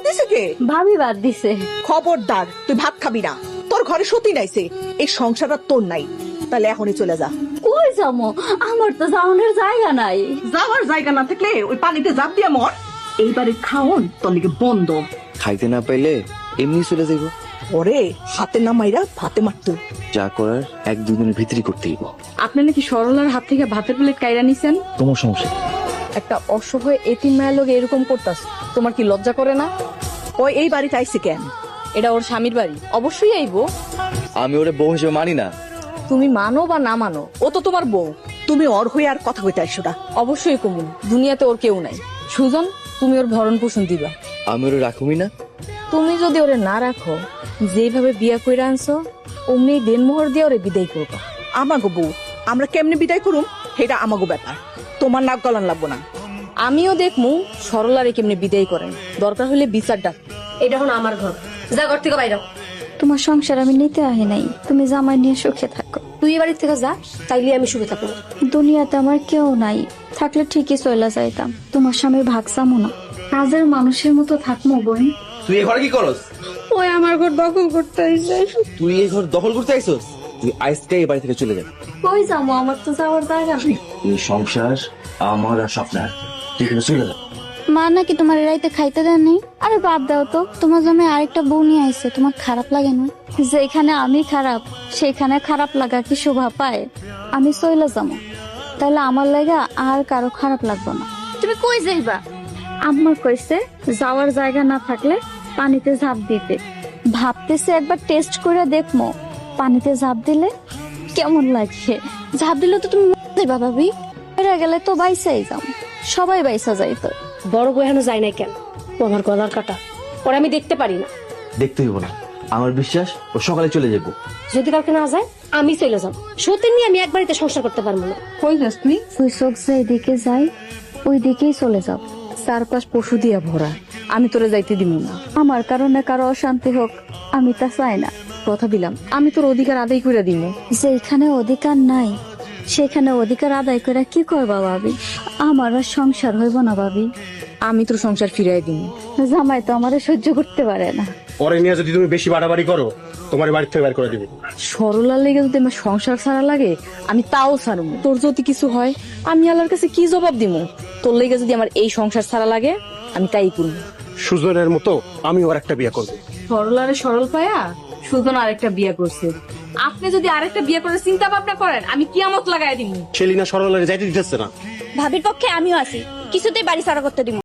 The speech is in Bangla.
দিছে কে? ভাবি বাদ দিছে। খবরদার, তুই ভাত খাবি না। তোর ঘরে সতী নাইছে, এই সংসারটা তোর নাই। তাহলে এখনই চলে যা। কই যাবো? আমার তো যাওয়ানোর জায়গা নাই। যাওয়ার জায়গা না থাকলে ওই পানিতে জাপ দিয়া মর। এইবারে খাওন তোর লিগে বন্ধ। খাইতে না পাইলে এমনি চলে যাইব। ওরে হাতে না মাইরা ভাতে মারতো। যা করার এক দুদিনের ভিতরই করতে হইব। আপনি নাকি সরলার হাত থেকে ভাতের প্লেট কাইরা নিছেন? তোমার সমস্যা একটা অসহায় এতিম মায়ের লোক এরকম করতাস, তোমার কি লজ্জা করে না? ওই এই বাড়িতে আইছে কেন? এটা ওর স্বামীর বাড়ি, অবশ্যই আইবো। আমি ওরে বউ হিসেবে মানি না। তুমি মানো বা না মানো, ও তো তোমার বউ। তুমি ওর হয়ে আর কথা কইতে আইসো না। অবশ্যই কমুন, দুনিয়াতে ওর কেউ নাই। সুজন, তুমি ওর ভরণ পোষণ দিবা। আমি ওরে রাখুমি না। তুমি যদি ওরে না রাখো, যেভাবে বিয়া কইরা আনছো অমনি দেনমোহর দিয়ে ওরে বিদায় করবা। আমাগো বউ, আমরা কেমনে বিদায় করুম সেটা আমাগো ব্যাপার। তোমার নাক গলান লাগবো না। আমিও দেখমু সরলারে কেমনে বিদায় করেন, দরকার হলে বিচার ডাক। এটা হলো আমার ঘর, যা ঘর থেকে বাইরে। তোমার সংসার আমি নিতে আহি নাই, তুমি জামাই নিয়ে সুখে থাকো। তুই এ বাড়ি থেকে যা, তাইলে আমি সুখে থাকবো। দুনিয়াতে আমার কেউ নাই, থাকলে ঠিকই চলে যাইতাম। তোমার স্বামীর ভাগ চামো না, কাজের মানুষের মতো থাকবো বোন। তুই এই ঘরে কি করস? ওই আমার ঘর দখল করতে আইছে। তুই এই ঘর দখল করতে আইছস? তুই আজকে এই বাড়ি থেকে চলে যা। কই যাবো? আমার তো যাওয়ার জায়গা নেই। এই সংসার আমার আর স্বপ্নের, তুই এখানে চলে যা। মা নাকি তোমার রাইতে খাইতে দেন নাই? আরে বাদ দাও তো, তোমার জন্য আরেকটা বউ নিয়ে আইছে, তোমার খারাপ লাগে না? যেখানে আমি খারাপ সেখানে খারাপ লাগা কি শোভা পায়? আমি চলে যাবো, তাহলে আমার লাগা আর কারো খারাপ লাগবে না। তুমি কই যাইবা? আম্মা কইছে যাওয়ার জায়গা না থাকলে পানিতে ঝাঁপ দিতে। ভাবতেছে একবার টেস্ট করে দেখবো পানিতে ঝাঁপ দিলে কেমন লাগে। ঝাঁপ দিলে তো তুমি মরে যাইবা ভাবি, বেড়ে গেলে তো বাইসাই যাও, সবাই বাইসা যাইতো। বড় বউ এখনো যায় নাই কেন? ও আমার গলার কাটা, ওরা আমি দেখতে পারি না। দেখতে হইব না, আমার বিশ্বাস ও সকালে চলে যাবো। যদি কাউকে না যায় আমি চলে যাব। সত্যি নিয়ে আমি এক বাড়িতে সংসার করতে পারবো না। কই যাস তুই? ওই চোখ যেদিকে যায় ওই দিকেই চলে যাও। চারপাশ পশু দিয়া ভরা, আমি তোরে যাইতে দিব না। আমার কারণে কারো অশান্তি হোক আমি তা চাই না। কথা দিলাম, আমি তোর অধিকার আদায় করে দিব। যেখানে অধিকার নাই সেখানে অধিকার আদায় করে কি করবা ভাবি? আমার আর সংসার হইব না ভাবি। আমি তোর সংসার ফিরাই দিব। জামাই তো আমারে সহ্য করতে পারে না। পরে নিয়ে যদি তুমি বেশি বাড়াবাড়ি করো, তোমার বাড়ি থেকে বের করে দিবে। সরলার লেগে যদি আমার সংসার ছাড়া লাগে আমি তাও ছাড়ব। তোর যদি কিছু হয় আমি আল্লাহর কাছে কি জবাব দিব? তোর লেগে যদি আমার এই সংসার ছাড়া লাগে আমি তাই করব। সুজনের মতো আমি ওর একটা বিয়ে করবো। সরলারে সরল পায়া সুজন আরেকটা বিয়ে করছে। আপনি যদি আরেকটা বিয়ে করে চিন্তা ভাবনা করেন আমি কিয়ামত লাগাই দিব। সেলিনা সরলারে যাইতে দিতেছে না। ভাবির পক্ষে আমিও আছি, কিছুতেই বাড়ি ছাড়া করতে দিব।